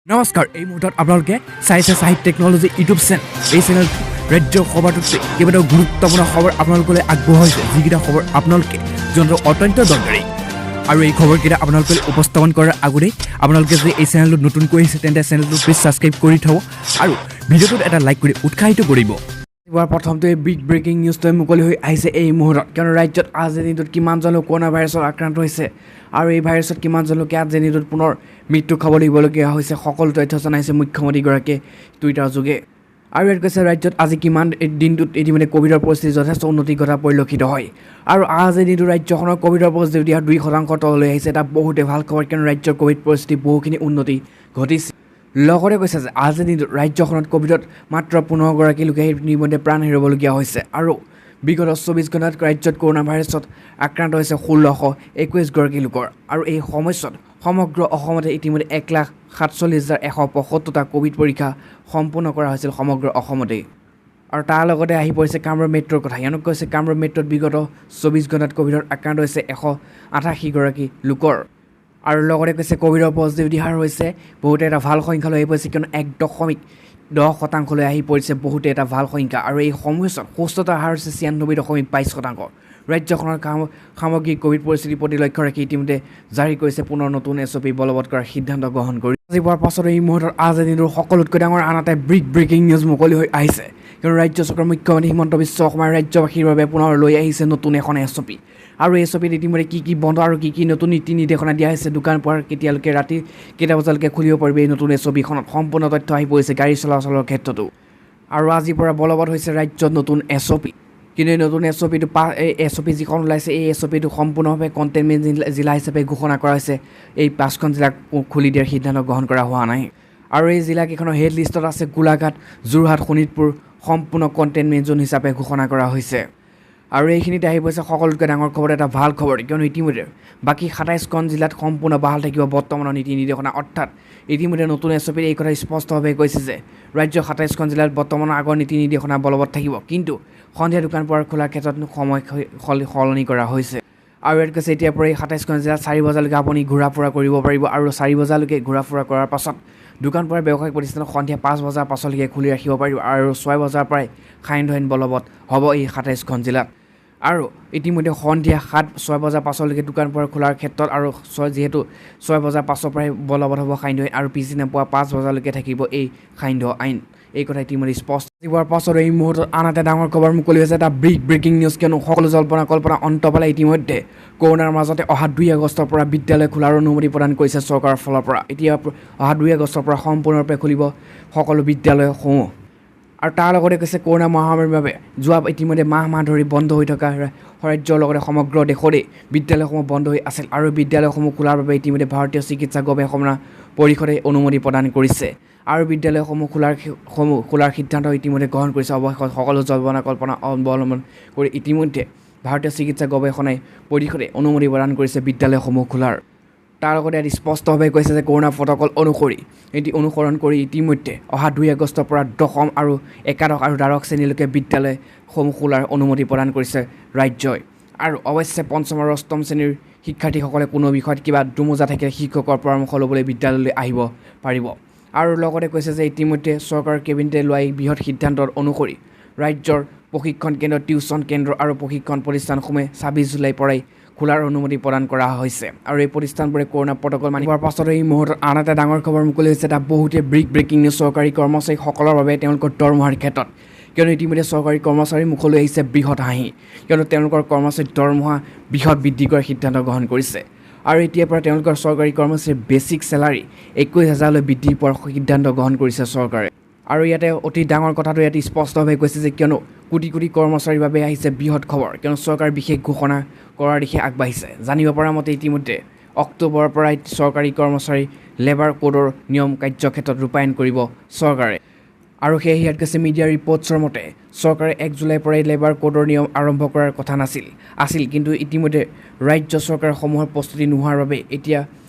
নমস্কাৰ এই মুহূৰ্তত আপোনালোকে চাইছে সাহিত্য টেকনলজি ইউটিউব চেনেল এই চেনেল ৰাজ্য সভাটোতে কেইবাটাও গুৰুত্বপূৰ্ণ খবৰ আপোনালোকলৈ আগবঢ়াইছে যিকেইটা খবৰ আপোনালোকে জনাটো অত্যন্ত দৰকাৰী আৰু এই খবৰকেইটা আপোনালোকে উপস্থাপন কৰাৰ আগতেই আপোনালোকে যদি এই চেনেলটো নতুনকৈ আহিছে তেন্তে চেনেলটো প্লিজ ছাবস্ক্ৰাইব কৰি থ'ব আৰু ভিডিঅ'টোত এটা লাইক কৰি উৎসাহিত কৰিব এবাৰ প্ৰথমতে বিগ ব্ৰেকিং নিউজটো মুকলি হৈ আহিছে এই মুহূৰ্তত কিয়নো ৰাজ্যত আজিৰ দিনটোত কিমানজন লোক কৰোণা ভাইৰাছৰ আক্ৰান্ত হৈছে আৰু এই ভাইৰাছত কিমানজন লোকে আজিৰ দিনটোত পুনৰ মৃত্যু খাব লাগিবলগীয়া হৈছে সকলো তথ্য জনাইছে মুখ্যমন্ত্ৰীগৰাকীয়ে টুইটাৰ যোগে আৰু ইয়াত কৈছে ৰাজ্যত আজি কিমান দিনটোত ইতিমধ্যে কোভিডৰ পৰিস্থিতি যথেষ্ট উন্নতি ঘটা পৰিলক্ষিত হয় আৰু আজিৰ দিনটোত ৰাজ্যখনৰ কোভিডৰ পজিটিভিটি 2% তললৈ আহিছে এটা বহুতে ভাল খবৰ কিয়নো ৰাজ্যৰ কোভিড পৰিস্থিতি বহুখিনি উন্নতি ঘটিছে লগতে কৈছে যে আজিৰ দিনটোত ৰাজ্যখনত কোভিডত মাত্ৰ 15গৰাকী লোকে ইতিমধ্যে প্ৰাণ হেৰুৱাবলগীয়া হৈছে আৰু বিগত 24 ঘণ্টাত ৰাজ্যত কৰোণা ভাইৰাছত আক্ৰান্ত হৈছে 1621গৰাকী লোকৰ আৰু এই সময়ছোৱাত সমগ্ৰ অসমতে ইতিমধ্যে 1,47,175টা কোভিড পৰীক্ষা সম্পূৰ্ণ কৰা হৈছিল সমগ্ৰ অসমতে আৰু তাৰ লগতে আহি পৰিছে কামৰূপ মেট্ৰৰ কথা ইয়াক কৈছে কামৰূপ মেট্ৰত বিগত 24 ঘণ্টাত কোভিডত আক্ৰান্ত হৈছে 188গৰাকী লোকৰ আৰু লগতে কৈছে কোভিডৰ পজিটিভিটি হাৰ হৈছে বহুতে এটা ভাল সংখ্যালৈ আহি পৰিছে কিয়নো 1.10% আহি পৰিছে বহুতে এটা ভাল সংখ্যা আৰু এই সময়ছোৱাত সুস্থতাৰ হাৰ হৈছে 96.22% ৰাজ্যখনৰ সামগ্ৰিক কোভিড পৰিস্থিতিৰ প্ৰতি লক্ষ্য ৰাখি ইতিমধ্যে জাৰি কৰিছে পুনৰ নতুন SOP বলবৎ কৰাৰ সিদ্ধান্ত গ্ৰহণ কৰি আজি পোৱাৰ পাছত এই মুহূৰ্তত আজিৰ দিনটোৰ সকলোতকৈ ডাঙৰ আন এটা বিগ ব্ৰেকিং নিউজ মুকলি হৈ আহিছে কিয়নো ৰাজ্য চৰকাৰৰ মুখ্যমন্ত্ৰী হিমন্ত বিশ্ব শৰ্মাই ৰাজ্যবাসীৰ বাবে পুনৰ লৈ আহিছে নতুন এখন SOP আৰু SOPত ইতিমধ্যে কি বন্ধ আৰু কি নতুন নীতি নিৰ্দেশনা দিয়া হৈছে দোকান পোহাৰ কেতিয়ালৈকে ৰাতি কেইটা বজালৈকে খুলিব পাৰিব এই নতুন SOPখনত সম্পূৰ্ণ তথ্য আহি পৰিছে গাড়ী চলাচলৰ ক্ষেত্ৰতো আৰু আজিৰ পৰা বলবৎ হৈছে ৰাজ্যত নতুন SOP কিন্তু এই নতুন SOP যিখন ওলাইছে এই SOPটো সম্পূৰ্ণভাৱে কণ্টেইনমেণ্ট জিলা হিচাপে ঘোষণা কৰা হৈছে এই 5খন জিলাক খুলি দিয়াৰ সিদ্ধান্ত গ্ৰহণ কৰা হোৱা নাই আৰু এই জিলাকেইখনৰ হেড লিষ্টত আছে গোলাঘাট যোৰহাট শোণিতপুৰ সম্পূৰ্ণ কণ্টেইনমেণ্ট জোন হিচাপে ঘোষণা কৰা হৈছে আৰু এইখিনিতে আহি পৰিছে সকলোতকৈ ডাঙৰ খবৰ এটা ভাল খবৰ কিয়নো ইতিমধ্যে বাকী 27খন জিলাত সম্পূৰ্ণ বাহাল থাকিব বৰ্তমানৰ নীতি নিৰ্দেশনা অৰ্থাৎ ইতিমধ্যে নতুন SOPত এই কথা স্পষ্টভাৱে কৈছে যে ৰাজ্যৰ 27খন জিলাত বৰ্তমানৰ আগৰ নীতি নিৰ্দেশনা বলবৎ থাকিব কিন্তু সন্ধিয়া দোকান পোহাৰ খোলাৰ ক্ষেত্ৰত সময় সলনি কৰা হৈছে আৰু ইয়াত কৈছে এতিয়াৰ পৰা এই 27খন জিলাত 4 বজালৈকে আপুনি ঘূৰা ফুৰা কৰিব পাৰিব আৰু 4 বজালৈকে ঘূৰা ফুৰা কৰাৰ পাছত দোকান পোহাৰ ব্যৱসায়িক প্ৰতিষ্ঠান সন্ধিয়া 5 বজাৰ পাছলৈকে খুলি ৰাখিব পাৰিব আৰু 6 বজাৰ পৰাই সান্ধ্য বলবৎ হ'ব এই 27খন জিলাত আৰু ইতিমধ্যে সন্ধিয়া 6 বজাৰ পাছলৈকে দোকান পোহাৰ খোলাৰ ক্ষেত্ৰত আৰু যিহেতু 6 বজাৰ পাছৰ পৰাই বলবৎ হ'ব সান্ধ্য আৰু পিছদিনা পুৱা 5 বজালৈকে থাকিব এই সান্ধ্য আইন এই কথা ইতিমধ্যে স্পষ্ট হোৱাৰ পাছত এই মুহূৰ্তত আন এটা ডাঙৰ খবৰ মুকলি হৈছে এটা বিগ ব্ৰেকিং নিউজ কিয়নো সকলো কল্পনা অন্ত পেলাই ইতিমধ্যে কৰোণাৰ মাজতে অহা 2 আগষ্টৰ পৰা বিদ্যালয় খোলাৰ অনুমতি প্ৰদান কৰিছে চৰকাৰৰ ফালৰ পৰা এতিয়া অহা 2 আগষ্টৰ পৰা সম্পূৰ্ণৰূপে খুলিব সকলো বিদ্যালয়সমূহ আৰু তাৰ লগতে কৈছে কৰোণা মহামাৰীৰ বাবে যোৱা ইতিমধ্যে মাহ ধৰি বন্ধ হৈ থকা ৰাজ্যৰ লগতে সমগ্ৰ দেশতে বিদ্যালয়সমূহ বন্ধ হৈ আছিল আৰু বিদ্যালয়সমূহ খোলাৰ বাবে ইতিমধ্যে ভাৰতীয় চিকিৎসা গৱেষণা পৰিষদে অনুমতি প্ৰদান কৰিছে আৰু বিদ্যালয়সমূহ খোলাৰ সিদ্ধান্ত ইতিমধ্যে গ্ৰহণ কৰিছে অৱশেষত সকলো কল্পনা অৱলম্বন কৰি ইতিমধ্যে ভাৰতীয় চিকিৎসা গৱেষণা পৰিষদে অনুমতি প্ৰদান কৰিছে বিদ্যালয়সমূহ খোলাৰ তাৰ লগতে ইয়াত স্পষ্টভাৱে কৈছে যে কৰোণা প্ৰট'কল অনুসৰণ কৰি ইতিমধ্যে অহা 2 আগষ্টৰ পৰা 10ম আৰু 11ক আৰু 12ক শ্ৰেণীলৈকে বিদ্যালয়সমূহ খোলাৰ অনুমতি প্ৰদান কৰিছে ৰাজ্যই আৰু অৱশ্যে 5ম আৰু 8ম শ্ৰেণীৰ শিক্ষাৰ্থীসকলে কোনো বিষয়ত কিবা দুমোজা থাকিলে শিক্ষকৰ পৰামৰ্শ ল'বলৈ বিদ্যালয়লৈ আহিব পাৰিব আৰু লগতে কৈছে যে ইতিমধ্যে চৰকাৰৰ কেবিনেটে লোৱা এই বৃহৎ সিদ্ধান্তৰ অনুসৰি ৰাজ্যৰ প্ৰশিক্ষণ কেন্দ্ৰ টিউচন কেন্দ্ৰ আৰু প্ৰশিক্ষণ প্ৰতিষ্ঠানসমূহে 26 জুলাইৰ পৰাই খোলাৰ অনুমতি প্ৰদান কৰা হৈছে আৰু এই প্ৰতিষ্ঠানবোৰে কৰোণা প্ৰট'কল মানিবৰ পাছত এই মুহূৰ্তত আন এটা ডাঙৰ খবৰ মুকলি হৈছে এটা বহুতে বিগ ব্ৰেকিং নিউজ চৰকাৰী কৰ্মচাৰীসকলৰ বাবে তেওঁলোকৰ দৰমহাৰ ক্ষেত্ৰত কিয়নো ইতিমধ্যে চৰকাৰী কৰ্মচাৰীৰ মুখলৈ আহিছে বৃহৎ হাঁহি কিয়নো তেওঁলোকৰ কৰ্মচাৰীৰ দৰমহা বৃহৎ বৃদ্ধি কৰাৰ সিদ্ধান্ত গ্ৰহণ কৰিছে আৰু এতিয়াৰ পৰা তেওঁলোকৰ চৰকাৰী কৰ্মচাৰীৰ বেছিক চেলাৰী 21,000লৈ বৃদ্ধি পোৱাৰ সিদ্ধান্ত গ্ৰহণ কৰিছে চৰকাৰে আৰু ইয়াতে অতি ডাঙৰ কথাটো ইয়াত স্পষ্টভাৱে কৈছে যে কিয়নো কোটি কৰ্মচাৰীৰ বাবে আহিছে বৃহৎ খবৰ কিয়নো চৰকাৰ বিশেষ ঘোষণা কৰাৰ দিশে আগবাঢ়িছে জানিব পৰা মতে ইতিমধ্যে অক্টোবৰৰ পৰাই চৰকাৰী কৰ্মচাৰী লেবাৰ কোডৰ নিয়ম কাৰ্যক্ষেত্ৰত ৰূপায়ণ কৰিব চৰকাৰে আৰু সেয়েহে ইয়াত কৈছে মিডিয়া ৰিপৰ্টছৰ মতে চৰকাৰে 1 জুলাইৰ পৰাই লেবাৰ কোডৰ নিয়ম আৰম্ভ কৰাৰ কথা আছিল কিন্তু ইতিমধ্যে ৰাজ্য চৰকাৰসমূহৰ প্ৰস্তুতি নোহোৱাৰ বাবে এতিয়া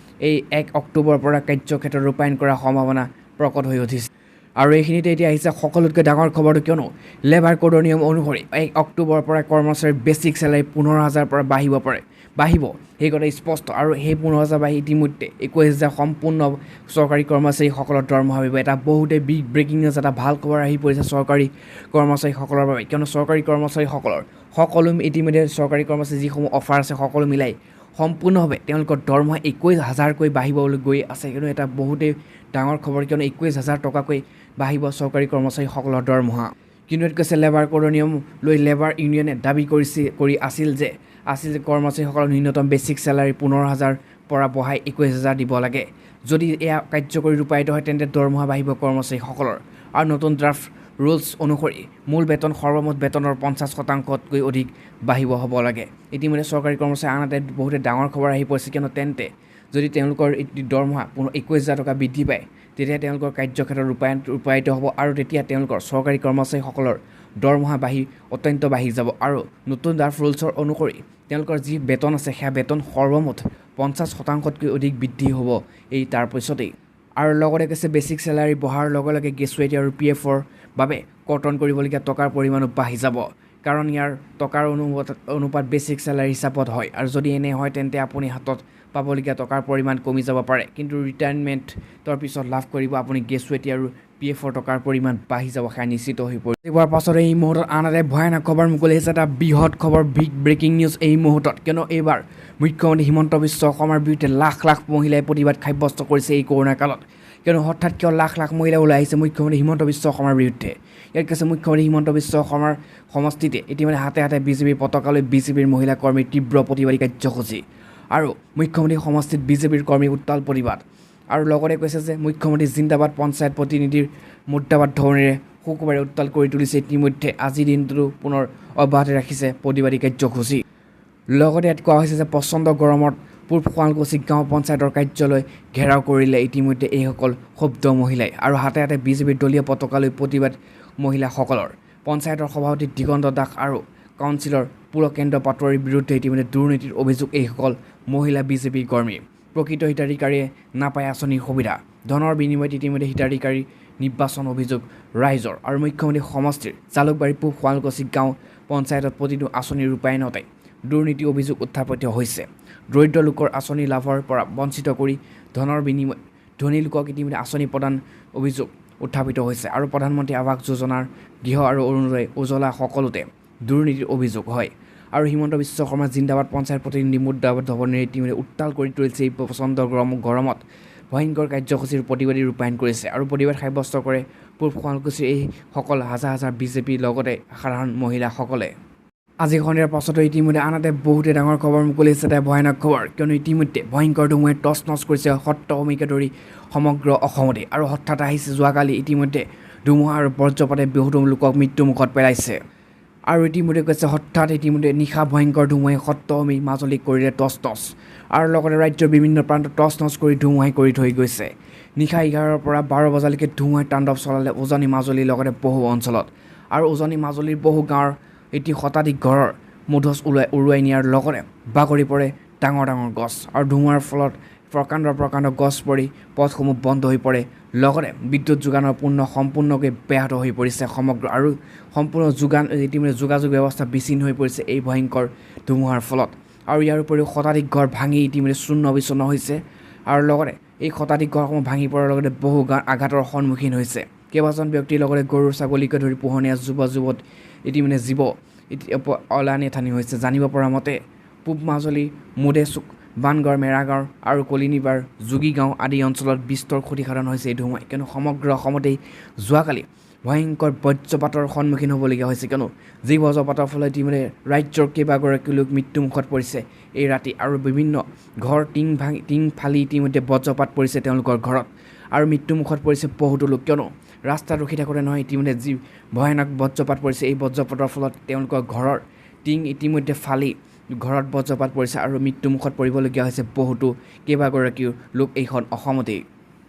এই 1 অক্টোবৰৰ পৰা কাৰ্যক্ষেত্ৰত ৰূপায়ণ কৰাৰ সম্ভাৱনা প্ৰকট হৈ উঠিছে আৰু এইখিনিতে এতিয়া আহিছে সকলোতকৈ ডাঙৰ খবৰটো কিয়নো লেবাৰ কোডৰ নিয়ম অনুসৰি 1 অক্টোবৰৰ পৰা কৰ্মচাৰীৰ বেছিক চেলাৰী 15,000 পৰা বাঢ়িব পাৰে বাঢ়িব সেই কথা স্পষ্ট আৰু সেই 15,000 বাঢ়ি ইতিমধ্যে 21,000 সম্পূৰ্ণ চৰকাৰী কৰ্মচাৰীসকলৰ দৰমহা বাঢ়িব। এটা বহুতে বিগ ব্ৰেকিং নিউজ, এটা ভাল খবৰ আহি পৰিছে চৰকাৰী কৰ্মচাৰীসকলৰ বাবে, কিয়নো চৰকাৰী কৰ্মচাৰীসকলৰ সকলো ইতিমধ্যে চৰকাৰী কৰ্মচাৰী যিসমূহ অফাৰ আছে সকলো মিলাই সম্পূৰ্ণভাৱে তেওঁলোকৰ দৰমহা 21,000কৈ বাঢ়িবলৈ গৈ আছে। কিয়নো এটা বহুতেই ডাঙৰ খবৰ, কিয়নো 21,000 টকাকৈ বাঢ়িব চৰকাৰী কৰ্মচাৰীসকলৰ দৰমহা। কিন্তু ইয়াত কৈছে লেবাৰ কোডৰ নিয়ম লৈ লেবাৰ ইউনিয়নে দাবী আছিল যে কৰ্মচাৰীসকলৰ ন্যূনতম বেছিক চেলাৰী 15,000 পৰা বঢ়াই 21,000 দিব লাগে। যদি এয়া কাৰ্যকৰী ৰূপায়িত হয় তেন্তে দৰমহা বাঢ়িব কৰ্মচাৰীসকলৰ। আৰু নতুন ড্ৰাফ্ট ৰুলছ অনুসৰি মূল বেতন সৰ্বমুঠ বেতনৰ 50%তকৈ অধিক বাঢ়িব হ'ব লাগে। ইতিমধ্যে চৰকাৰী কৰ্মচাৰী আনহাতে বহুতে ডাঙৰ খবৰ আহি পৰিছে, কিয়নো তেন্তে যদি তেওঁলোকৰ দৰমহা 21,000 টকা বৃদ্ধি পায় তেতিয়া তেওঁলোকৰ কাৰ্যক্ষেত্ৰত ৰূপায়িত হ'ব আৰু তেতিয়া তেওঁলোকৰ চৰকাৰী কৰ্মচাৰীসকলৰ দৰমহা অত্যন্ত বাঢ়ি যাব। আৰু নতুন ড্ৰাফ্ট ৰুলছৰ অনুসৰি তেওঁলোকৰ যি বেতন আছে সেয়া বেতন সৰ্বমুঠ 50%তকৈ অধিক বৃদ্ধি হ'ব তাৰ পিছতেই। আৰু লগতে কৈছে বেছিক চেলাৰী বঢ়াৰ লগে লগে গ্ৰেচুৱেটি আৰু PFৰ বাবে কৰ্তন কৰিবলগীয়া টকাৰ পৰিমাণো বাঢ়ি যাব, কাৰণ ইয়াৰ টকাৰ অনুপাত বেছিক চেলাৰী হিচাপত হয়। আৰু যদি এনে হয় তেন্তে আপুনি হাতত পাবলগীয়া টকাৰ পৰিমাণ কমি যাব পাৰে, কিন্তু ৰিটায়াৰমেণ্টৰ পিছত লাভ কৰিব আপুনি গ্ৰেচুৱেটি আৰু PFৰ টকাৰ পৰিমাণ বাঢ়ি যাব, সেয়া নিশ্চিত হৈ পৰিছে। এইবাৰ পাছত এই মুহূৰ্তত আনহাতে ভয়ানক খবৰ মুকলি হৈছে, এটা বৃহৎ খবৰ, বিগ ব্ৰেকিং নিউজ এই মুহূৰ্তত, কিয়নো এইবাৰ মুখ্যমন্ত্ৰী হিমন্ত বিশ্ব শৰ্মাৰ বিৰুদ্ধে লাখ লাখ মহিলাই প্ৰতিবাদ সাব্যস্ত কৰিছে এই কৰোণা কালত। কিয়নো হঠাৎ কিয় লাখ লাখ মহিলা ওলাই আহিছে মুখ্যমন্ত্ৰী হিমন্ত বিশ্ব শৰ্মাৰ বিৰুদ্ধে। ইয়াত কৈছে মুখ্যমন্ত্ৰী হিমন্ত বিশ্ব শৰ্মাৰ সমষ্টিতে ইতিমধ্যে হাতে হাতে বিজেপিৰ পতাকালৈ বিজেপিৰ মহিলা কৰ্মীৰ তীব্ৰ প্ৰতিবাদী কাৰ্যসূচী আৰু মুখ্যমন্ত্ৰী সমষ্টিত বিজেপিৰ কৰ্মী উত্তাল প্ৰতিবাদ। আৰু লগতে কৈছে যে মুখ্যমন্ত্ৰী জিন্দাবাদ পঞ্চায়ত প্ৰতিনিধিৰ মুদ্ৰাবাদ ধৰণেৰে শুকুৰবাৰে উত্তাল কৰি তুলিছে। ইতিমধ্যে আজিৰ দিনটো পুনৰ অব্যাহত ৰাখিছে প্ৰতিবাদী কাৰ্যসূচী। লগতে ইয়াত কোৱা হৈছে যে প্ৰচণ্ড গৰমত পূব শুৱালকুছি গাঁও পঞ্চায়তৰ কাৰ্যালয় ঘেৰাও কৰিলে ইতিমধ্যে এইসকল ক্ষুব্ধ মহিলাই আৰু হাতে হাতে বিজেপিৰ দলীয় পতাকালৈ প্ৰতিবাদ মহিলাসকলৰ। পঞ্চায়তৰ সভাপতি দিগন্ত দাস আৰু কাউন্সিলৰ পুৰকেন্দ্ৰ পাটোৱাৰীৰ বিৰুদ্ধে ইতিমধ্যে দুৰ্নীতিৰ অভিযোগ এইসকল মহিলা বিজেপিৰ কৰ্মী। প্ৰকৃত হিতাধিকাৰীয়ে নাপায় আঁচনিৰ সুবিধা, ধনৰ বিনিময়ত ইতিমধ্যে হিতাধিকাৰী নিৰ্বাচন অভিযোগ ৰাইজৰ। আৰু মুখ্যমন্ত্ৰী সমষ্টিৰ জালুকবাৰী পূব শুৱালকুছি গাঁও পঞ্চায়তত প্ৰতিটো আঁচনিৰ ৰূপায়ণতে দুৰ্নীতি অভিযোগ উত্থাপিত হৈছে। দৰিদ্ৰ লোকৰ আঁচনি লাভৰ পৰা বঞ্চিত কৰি ধনৰ বিনিময় ধনী লোকক ইতিমধ্যে আঁচনি প্ৰদান অভিযোগ উত্থাপিত হৈছে। আৰু প্ৰধানমন্ত্ৰী আৱাস যোজনাৰ গৃহ আৰু অৰুণোদয় উজলা সকলোতে দুৰ্নীতিৰ অভিযোগ হয়। আৰু হিমন্ত বিশ্ব শৰ্মা জিন্দাবাদ পঞ্চায়ত প্ৰতিনিধি মুদ্ৰাবাদ ধৱনেৰে ইতিমধ্যে উত্তাল কৰি তুলিছে এই প্ৰচণ্ড গৰমত ভয়ংকৰ কাৰ্যসূচীৰ প্ৰতিবাদী ৰূপায়ণ কৰিছে আৰু প্ৰতিবাদ সাব্যস্ত কৰে পূব শুৱালকুছিৰ এইসকল হাজাৰ হাজাৰ বিজেপিৰ লগতে সাধাৰণ মহিলাসকলে। আজি সন্ধিয়াৰ পাছতো ইতিমধ্যে আনহাতে বহুতে ডাঙৰ খবৰ মুকলি হৈছে, এটা ভয়ানক খবৰ, কিয়নো ইতিমধ্যে ভয়ংকৰ ধুমুহাই টচ নচ কৰিছে সপ্তমীকে ধৰি সমগ্ৰ অসমতে। আৰু হঠাৎ আহিছে যোৱাকালি ইতিমধ্যে ধুমুহা আৰু বজ্ৰপাতে বহুতো লোকক মৃত্যুমুখত পেলাইছে। আৰু ইতিমধ্যে কৈছে হঠাৎ ইতিমধ্যে নিশা ভয়ংকৰ ধুমুহাই সপ্তমী মাজুলী কৰিলে টচ নচ আৰু লগতে ৰাজ্যৰ বিভিন্ন প্ৰান্তত টচ নচ কৰি ধুমুহাই কৰি থৈ গৈছে। নিশা 11ৰ পৰা 12 বজালৈকে ধুমুহাই তাণ্ডৱ চলালে উজনি মাজুলীৰ লগতে বহু অঞ্চলত। আৰু উজনি মাজুলীৰ বহু গাঁৱৰ শতাধিক ঘৰৰ মুধচ উৰুৱাই নিয়াৰ লগতে বাগৰি পৰে ডাঙৰ ডাঙৰ গছ। আৰু ধুমুহাৰ ফলত প্ৰকাণ্ড গছ পৰি পথসমূহ বন্ধ হৈ পৰে, লগতে বিদ্যুৎ যোগানৰ সম্পূৰ্ণকৈ ব্যাহত হৈ পৰিছে সমগ্ৰ। আৰু সম্পূৰ্ণ ইতিমধ্যে যোগাযোগ ব্যৱস্থা বিচ্ছিন্ন হৈ পৰিছে এই ভয়ংকৰ ধুমুহাৰ ফলত। আৰু ইয়াৰ উপৰিও শতাধিক ঘৰ ভাঙি ইতিমধ্যে চূৰ্ণ বিচূৰ্ণ হৈছে। আৰু লগতে এই শতাধিক ঘৰসমূহ ভাঙি পৰাৰ লগতে বহু আঘাতৰ সন্মুখীন হৈছে। কেইবাজন ব্যক্তিৰ লগতে গৰু ছাগলীকে ধৰি পোহনীয়া যুৱক ইতিমধ্যে জীৱ অলানি হৈছে। জানিব পৰা মতে পূব মাজুলী মুদেচুক বানগড় মেৰাগাঁও আৰু কলিনিবাৰ যোগীগাঁও আদি অঞ্চলত বিস্তৰ ক্ষতিসাধন হৈছে এই ধুমুহাই, কিয়নো সমগ্ৰ অসমতেই যোৱাকালি ভয়ংকৰ বজ্ৰপাতৰ সন্মুখীন হ'বলগীয়া হৈছে, কিয়নো যি বজ্ৰপাতৰ ফলত ইতিমধ্যে ৰাজ্যৰ কেইবাগৰাকী লোক মৃত্যুমুখত পৰিছে এই ৰাতি। আৰু বিভিন্ন ঘৰ টিং ফালি ইতিমধ্যে বজ্ৰপাত পৰিছে তেওঁলোকৰ ঘৰত আৰু মৃত্যুমুখত পৰিছে বহুতো লোক, কিয়নো ৰাস্তাত ৰখি থাকোঁতে নহয় ইতিমধ্যে যি ভয়ানক বজ্ৰপাত পৰিছে এই বজ্ৰপাতৰ ফলত তেওঁলোকৰ ঘৰৰ টিং ইতিমধ্যে ফালি ঘৰত বজ্ৰপাত পৰিছে আৰু মৃত্যুমুখত পৰিবলগীয়া হৈছে বহুতো কেইবাগৰাকীও লোক এইখন অসমতেই।